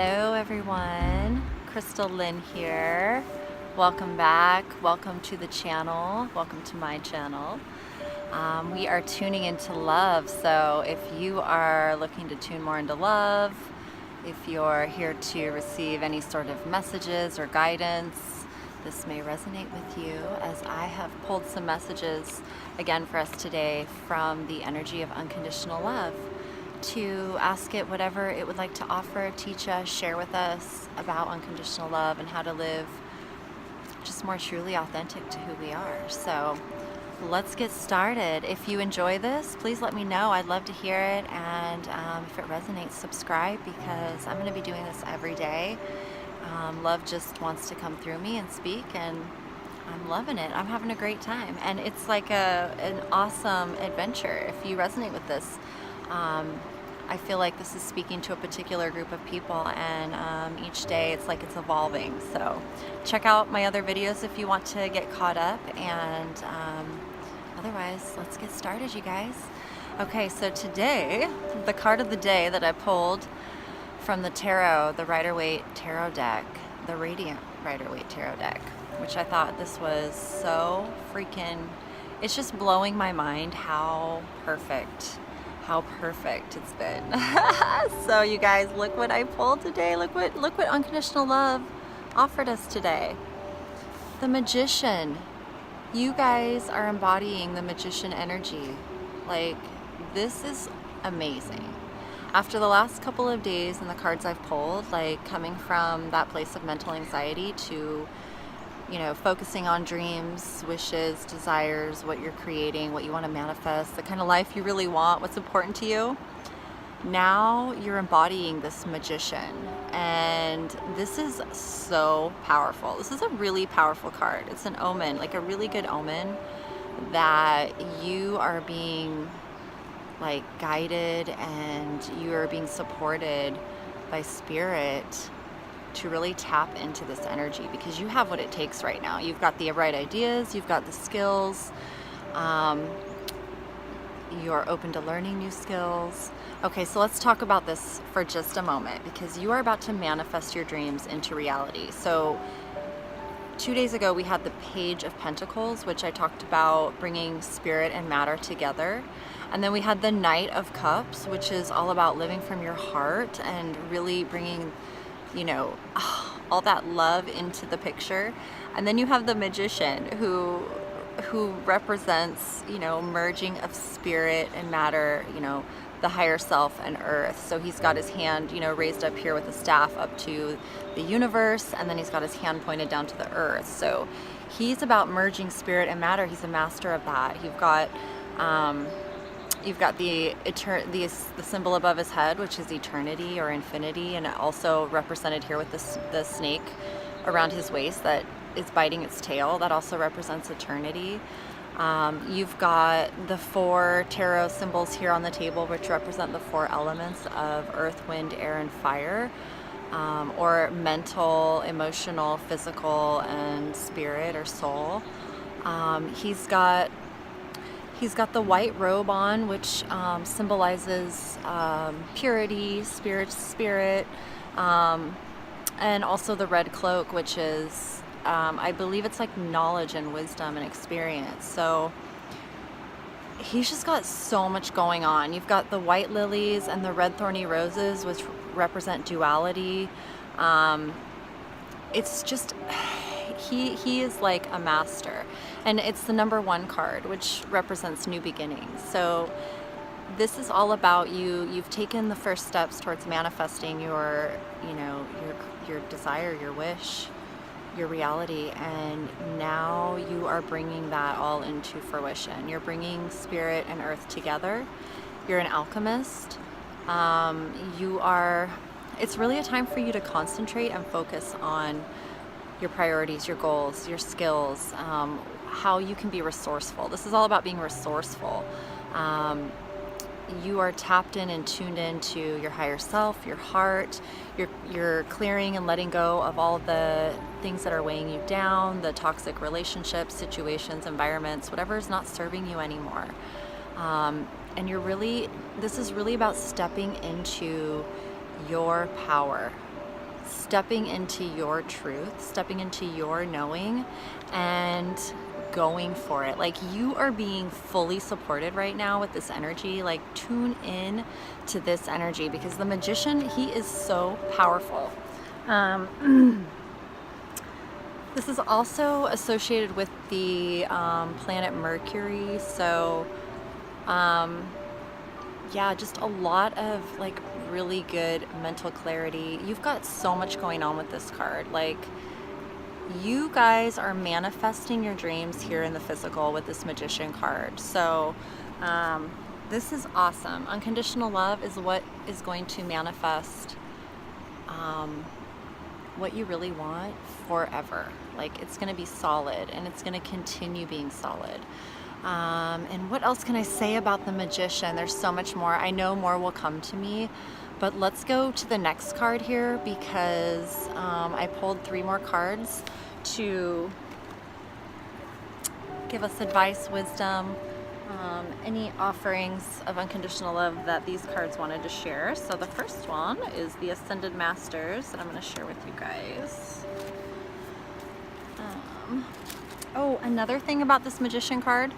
Hello everyone, Crystal Lynn here. Welcome back, welcome to the channel, welcome to my channel. We are tuning into love, so if you are looking to tune more into love, if you're here to receive any sort of messages or guidance, this may resonate with you, as I have pulled some messages again for us today from the energy of unconditional love, to ask it whatever it would like to offer, teach us, share with us about unconditional love and how to live just more truly authentic to who we are. So let's get started. If you enjoy this, please let me know. I'd love to hear it, and if it resonates, subscribe, because I'm going to be doing this every day. Love just wants to come through me and speak, and I'm loving it. I'm having a great time, and it's like an awesome adventure. If you resonate with this, I feel like this is speaking to a particular group of people, and each day it's like it's evolving. So check out my other videos if you want to get caught up, and otherwise let's get started, you guys. Okay, so today the card of the day that I pulled from the tarot, the Rider-Waite tarot deck, the Radiant Rider-Waite tarot deck, which I thought this was so freaking, it's just blowing my mind how perfect it's been. So you guys, look what I pulled today. Look what unconditional love offered us today. The Magician. You guys are embodying the Magician energy. Like, this is amazing. After the last couple of days and the cards I've pulled, like coming from that place of mental anxiety to, you know, focusing on dreams, wishes, desires, what you're creating, what you want to manifest, the kind of life you really want, what's important to you. Now you're embodying this Magician, and this is so powerful. This is a really powerful card. It's an omen, like a really good omen, that you are being like guided and you are being supported by spirit to really tap into this energy, because you have what it takes right now. You've got the right ideas, you've got the skills, you're open to learning new skills. Okay, so let's talk about this for just a moment, because you are about to manifest your dreams into reality. So 2 days ago we had the Page of Pentacles, which I talked about bringing spirit and matter together. And then we had the Knight of Cups, which is all about living from your heart and really bringing, you know, all that love into the picture. And then you have the Magician, who represents, you know, merging of spirit and matter, you know, the higher self and earth. So he's got his hand, you know, raised up here with a staff up to the universe, and then he's got his hand pointed down to the earth. So he's about merging spirit and matter. He's a master of that. You've got the symbol above his head, which is eternity or infinity, and also represented here with the snake around his waist that is biting its tail. That also represents eternity. You've got the 4 tarot symbols here on the table, which represent the 4 elements of earth, wind, air, and fire, or mental, emotional, physical, and spirit or soul. He's got the white robe on, which symbolizes purity, spirit, and also the red cloak, which is, I believe it's like knowledge and wisdom and experience. So he's just got so much going on. You've got the white lilies and the red thorny roses, which represent duality. It's just, he is like a master. And it's the number 1 card, which represents new beginnings. So this is all about you. You've taken the first steps towards manifesting your, you know, your desire, your wish, your reality, and now you are bringing that all into fruition. You're bringing spirit and earth together. You're an alchemist. It's really a time for you to concentrate and focus on your priorities, your goals, your skills, how you can be resourceful. This is all about being resourceful. You are tapped in and tuned into your higher self, your heart. You're clearing and letting go of all the things that are weighing you down, the toxic relationships, situations, environments, whatever is not serving you anymore. And this is really about stepping into your power, stepping into your truth, stepping into your knowing, and going for it. Like, you are being fully supported right now with this energy. Like, tune in to this energy, because the Magician, he is so powerful. This is also associated with the planet Mercury. So yeah, just a lot of like really good mental clarity. You've got so much going on with this card. Like, you guys are manifesting your dreams here in the physical with this Magician card. So this is awesome. Unconditional love is what is going to manifest what you really want forever. Like, it's going to be solid, and it's going to continue being solid. And what else can I say about the Magician? There's so much more. I know more will come to me, but let's go to the next card here, because I pulled 3 more cards to give us advice, wisdom, any offerings of unconditional love that these cards wanted to share. So the first one is the Ascended Masters that I'm going to share with you guys. Oh, another thing about this Magician card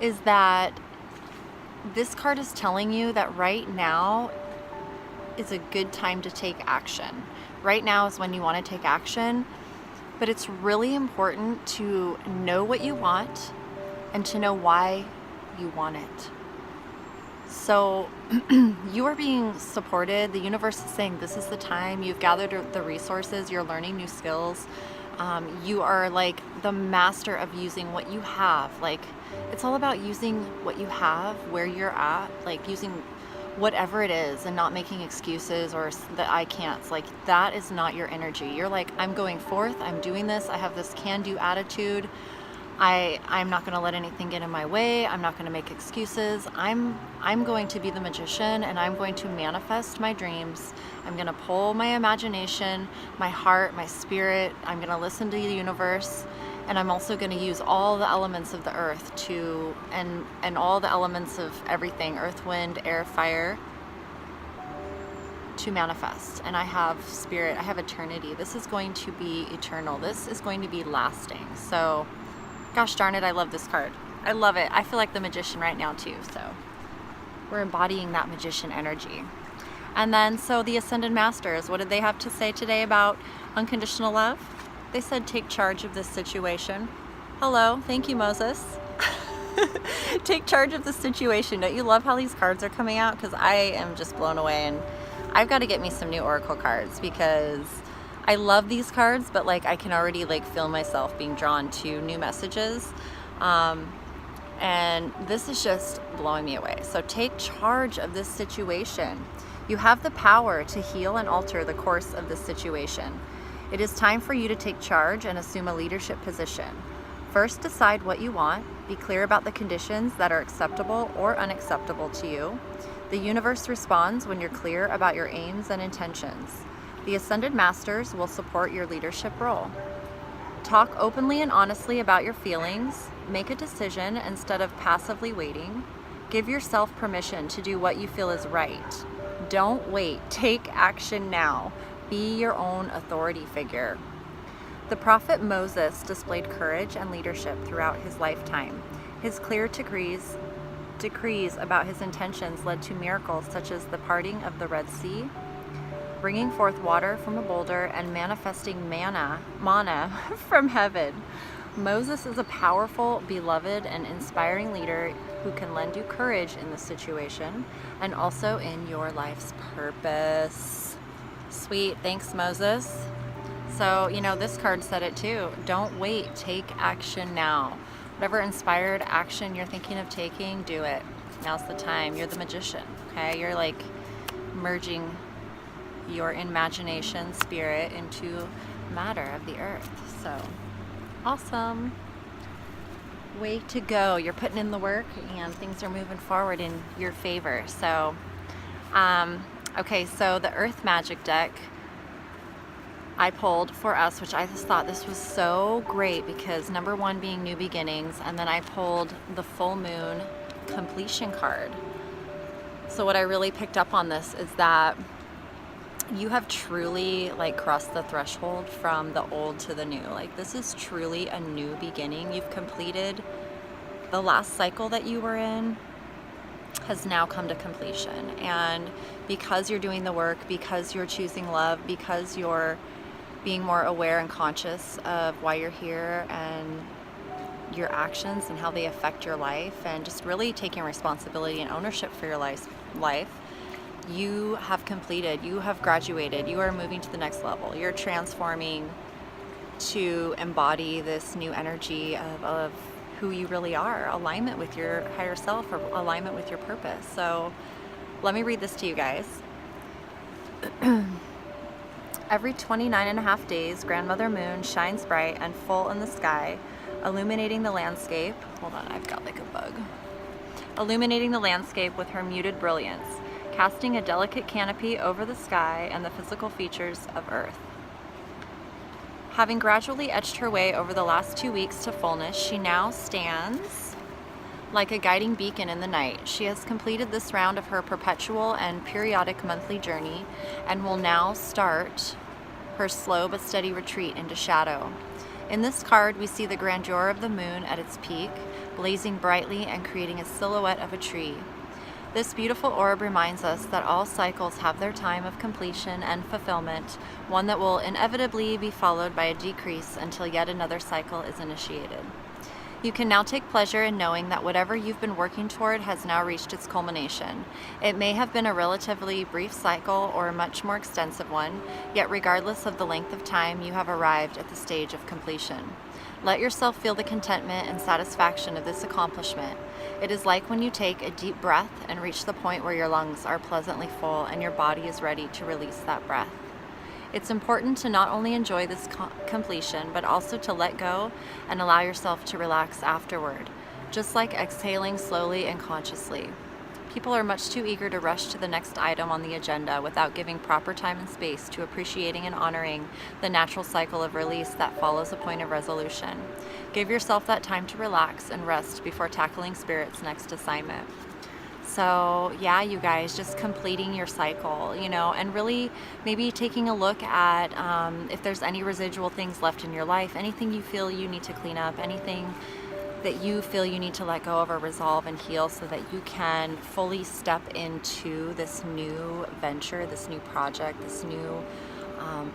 is that this card is telling you that right now is a good time to take action. Right now is when you want to take action, but it's really important to know what you want and to know why you want it. So you are being supported. The universe is saying this is the time. You've gathered the resources. You're learning new skills. You are like the master of using what you have. Like, it's all about using what you have where you're at, like using whatever it is and not making excuses or that I can't. Like, that is not your energy. You're like, I'm going forth, I'm doing this, I have this can-do attitude. I'm not going to let anything get in my way. I'm not going to make excuses. I'm going to be the Magician, and I'm going to manifest my dreams. I'm going to pull my imagination, my heart, my spirit. I'm going to listen to the universe, and I'm also going to use all the elements of the earth to, and all the elements of everything, earth, wind, air, fire, to manifest. And I have spirit, I have eternity. This is going to be eternal. This is going to be lasting. So gosh darn it, I love this card. I love it. I feel like the Magician right now too. So we're embodying that Magician energy. And then, so the Ascended Masters, what did they have to say today about unconditional love? They said, take charge of this situation. Hello, thank you, Moses. Take charge of the situation. Don't you love how these cards are coming out? Because I am just blown away, and I've got to get me some new Oracle cards, because I love these cards, but like I can already like feel myself being drawn to new messages. And this is just blowing me away. So take charge of this situation. You have the power to heal and alter the course of this situation. It is time for you to take charge and assume a leadership position. First, decide what you want. Be clear about the conditions that are acceptable or unacceptable to you. The universe responds when you're clear about your aims and intentions. The Ascended Masters will support your leadership role. Talk openly and honestly about your feelings. Make a decision instead of passively waiting. Give yourself permission to do what you feel is right. Don't wait. Take action now. Be your own authority figure. The prophet Moses displayed courage and leadership throughout his lifetime. His clear decrees about his intentions led to miracles such as the parting of the Red Sea, bringing forth water from a boulder, and manifesting manna from heaven. Moses is a powerful, beloved, and inspiring leader who can lend you courage in this situation and also in your life's purpose. Sweet, thanks, Moses. So, you know, this card said it too. Don't wait, take action now. Whatever inspired action you're thinking of taking, do it. Now's the time. You're the Magician, okay? You're like merging your imagination, spirit into matter of the earth. So awesome. Way to go. You're putting in the work and things are moving forward in your favor. So okay, so the Earth Magic deck I pulled for us, which I just thought this was so great, because number one being new beginnings, and then I pulled the full moon completion card. So what I really picked up on this is that you have truly like crossed the threshold from the old to the new. Like this is truly a new beginning. You've completed the last cycle that you were in has now come to completion. And because you're doing the work, because you're choosing love, because you're being more aware and conscious of why you're here and your actions and how they affect your life, and just really taking responsibility and ownership for your life, you have completed, you have graduated, you are moving to the next level. You're transforming to embody this new energy of who you really are, alignment with your higher self, or alignment with your purpose. So let me read this to you guys. Every 29.5 days, Grandmother Moon shines bright and full in the sky, illuminating the landscape. Hold on, I've got like a bug. Illuminating the landscape with her muted brilliance, casting a delicate canopy over the sky and the physical features of Earth. Having gradually etched her way over the last 2 weeks to fullness, she now stands like a guiding beacon in the night. She has completed this round of her perpetual and periodic monthly journey and will now start her slow but steady retreat into shadow. In this card, we see the grandeur of the moon at its peak, blazing brightly and creating a silhouette of a tree. This beautiful orb reminds us that all cycles have their time of completion and fulfillment, one that will inevitably be followed by a decrease until yet another cycle is initiated. You can now take pleasure in knowing that whatever you've been working toward has now reached its culmination. It may have been a relatively brief cycle or a much more extensive one, yet regardless of the length of time, you have arrived at the stage of completion. Let yourself feel the contentment and satisfaction of this accomplishment. It is like when you take a deep breath and reach the point where your lungs are pleasantly full and your body is ready to release that breath. It's important to not only enjoy this completion, but also to let go and allow yourself to relax afterward, just like exhaling slowly and consciously. People are much too eager to rush to the next item on the agenda without giving proper time and space to appreciating and honoring the natural cycle of release that follows a point of resolution. Give yourself that time to relax and rest before tackling Spirit's next assignment. So yeah, you guys, just completing your cycle, and really maybe taking a look at if there's any residual things left in your life, anything you feel you need to clean up, anything that you feel you need to let go of or resolve and heal, so that you can fully step into this new venture, this new project, this new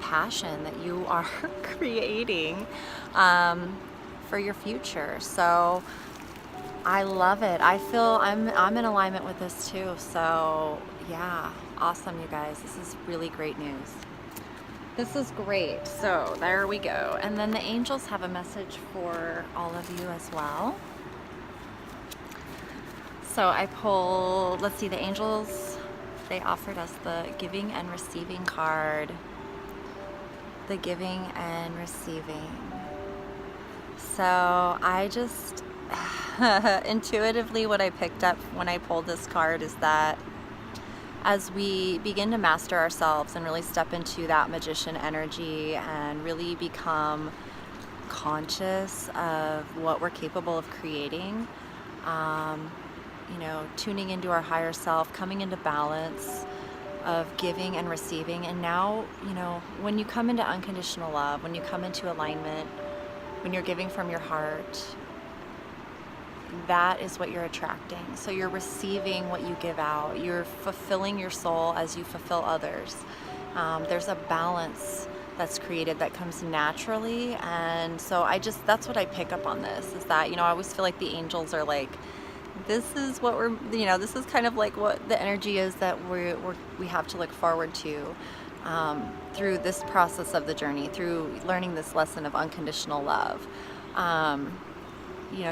passion that you are creating for your future. So I love it. I feel I'm in alignment with this too. So yeah, awesome, you guys. This is really great news. This is great. So there we go. And then the angels have a message for all of you as well. So I pulled, let's see, the angels, they offered us the giving and receiving card. The giving and receiving. So I just, intuitively what I picked up when I pulled this card is that as we begin to master ourselves and really step into that magician energy and really become conscious of what we're capable of creating, tuning into our higher self, coming into balance of giving and receiving. And now, when you come into unconditional love, when you come into alignment, when you're giving from your heart, that is what you're attracting. So you're receiving what you give out. You're fulfilling your soul as you fulfill others. There's a balance that's created that comes naturally. And so that's what I pick up on this, is that, I always feel like the angels are like, this is what this is kind of like what the energy is that we have to look forward to through this process of the journey, through learning this lesson of unconditional love.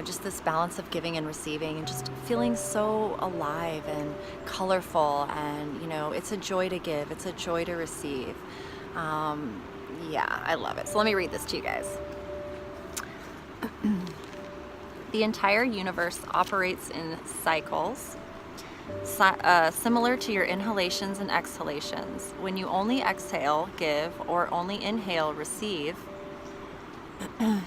Just this balance of giving and receiving, and just feeling so alive and colorful. And, it's a joy to give. It's a joy to receive. Yeah, I love it. So let me read this to you guys. The entire universe operates in cycles, similar to your inhalations and exhalations. When you only exhale, give, or only inhale, receive,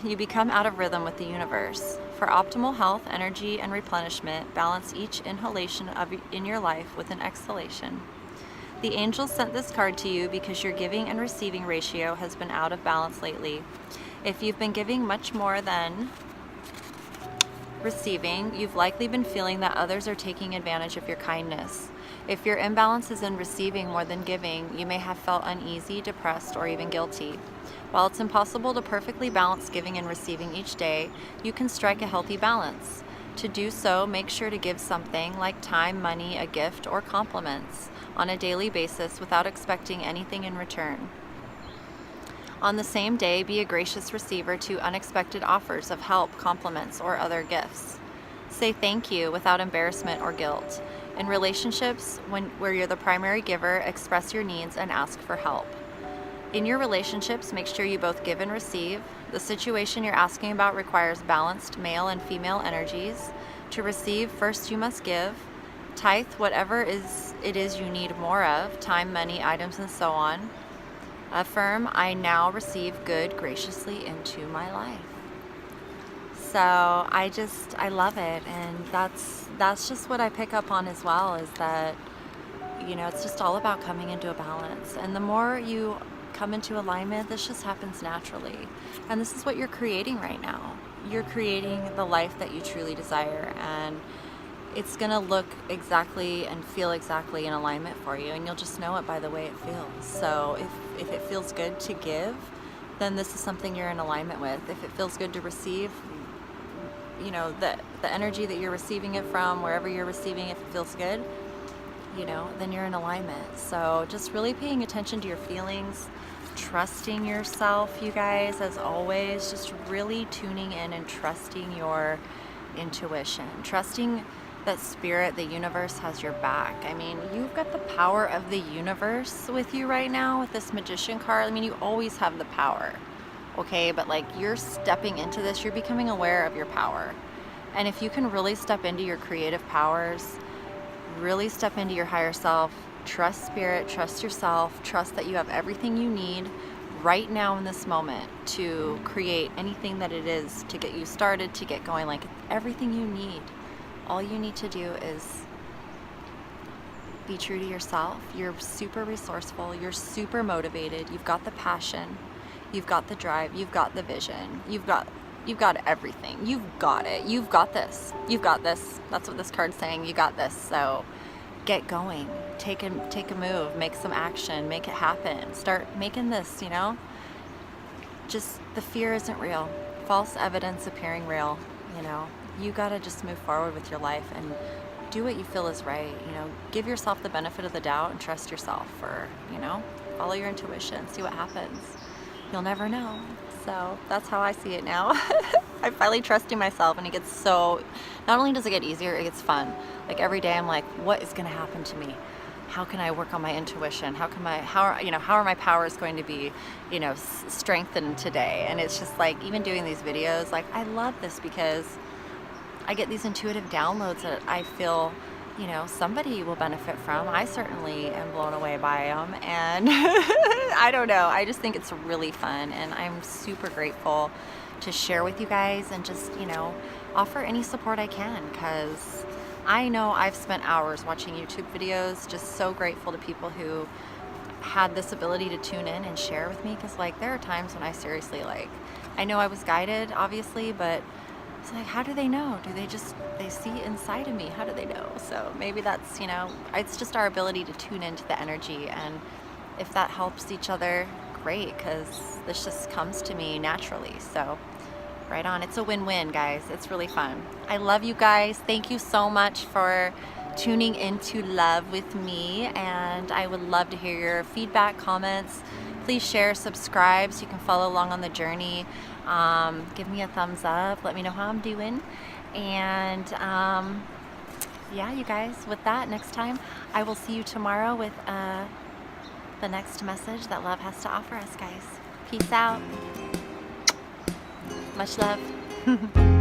you become out of rhythm with the universe. For optimal health, energy, and replenishment, balance each inhalation in your life with an exhalation. The angels sent this card to you because your giving and receiving ratio has been out of balance lately. If you've been giving much more than receiving, you've likely been feeling that others are taking advantage of your kindness. If your imbalance is in receiving more than giving, you may have felt uneasy, depressed, or even guilty. While it's impossible to perfectly balance giving and receiving each day, you can strike a healthy balance. To do so, make sure to give something like time, money, a gift, or compliments on a daily basis without expecting anything in return. On the same day, be a gracious receiver to unexpected offers of help, compliments, or other gifts. Say thank you without embarrassment or guilt. In relationships, where you're the primary giver, express your needs and ask for help. In your relationships, make sure you both give and receive. The situation you're asking about requires balanced male and female energies. To receive, first you must give. Tithe whatever it is you need more of, time, money, items, and so on. Affirm, I now receive good graciously into my life. So I love it, and that's just what I pick up on as well, is that, you know, it's just all about coming into a balance. And the more you come into alignment, this just happens naturally. And this is what you're creating right now. You're creating the life that you truly desire, and it's gonna look exactly and feel exactly in alignment for you, and you'll just know it by the way it feels. So if it feels good to give, then this is something you're in alignment with. If it feels good to receive, you know, the energy that you're receiving it from, wherever you're receiving, if it feels good, you know, then you're in alignment. So just really paying attention to your feelings, trusting yourself, you guys, as always, just really tuning in and trusting your intuition, trusting that spirit, the universe has your back. I mean, you've got the power of the universe with you right now with this Magician card. I mean, you always have the power, okay? But like, you're stepping into this, you're becoming aware of your power. And if you can really step into your creative powers, really step into your higher self, trust spirit, trust yourself, trust that you have everything you need right now in this moment to create anything that it is to get you started, to get going, like everything you need. All you need to do is be true to yourself. You're super resourceful, you're super motivated, you've got the passion, you've got the drive, you've got the vision, you've got everything. You've got it. You've got this. You've got this. That's what this card's saying. You got this. So get going. Take a move, make some action, make it happen. Start making this, you know? Just the fear isn't real. False evidence appearing real, you know? You gotta just move forward with your life and do what you feel is right, you know? Give yourself the benefit of the doubt and trust yourself, or, you know, follow your intuition, see what happens. You'll never know. So that's how I see it now. I'm finally trusting myself, and it gets so, not only does it get easier, it gets fun. Like every day I'm like, what is gonna happen to me? How can I work on my intuition? How are my powers going to be, you know, strengthened today? And it's just like, even doing these videos, like I love this because I get these intuitive downloads that I feel, you know, somebody will benefit from. I certainly am blown away by them, and I don't know, I just think it's really fun, and I'm super grateful to share with you guys and just, you know, offer any support I can, because I know I've spent hours watching YouTube videos. Just so grateful to people who had this ability to tune in and share with me, because like there are times when I seriously, like, I know I was guided obviously, but it's like, how do they know? They see inside of me? How do they know? So maybe that's, you know, it's just our ability to tune into the energy, and if that helps each other, great, because this just comes to me naturally. So right on. It's a win-win, guys. It's really fun. I love you guys. Thank you so much for tuning into love with me, and I would love to hear your feedback, comments. Please share, subscribe so you can follow along on the journey. Give me a thumbs up. Let me know how I'm doing. And yeah, you guys, with that, next time I will see you tomorrow with the next message that love has to offer us, guys. Peace out. Much love.